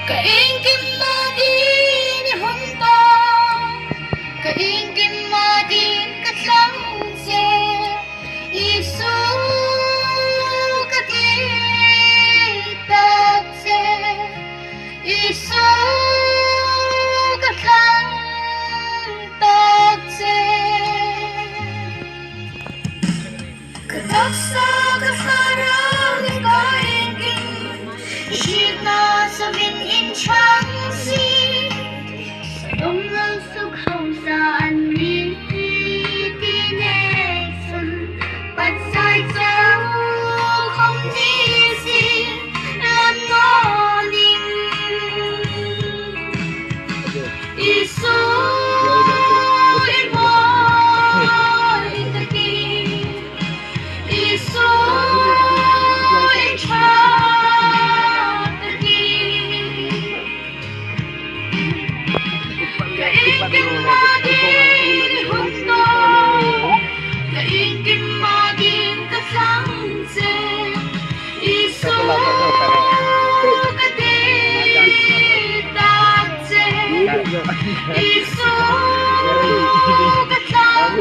Kaingin magin hunta, kaingin magin katlangse, isu katitakse, isu katlangtakse. Kataksa kasarang kaingin, ishita sa in Changxi, sa đông suk hồng sa ni tinexun, bắt sai châu không đi xin lan ngô ninh. Isu in boy ta ki, Isu in cha ta ki. Kaingin magin hunto, kaingin magin kasangse, isu katitakse, isu katlang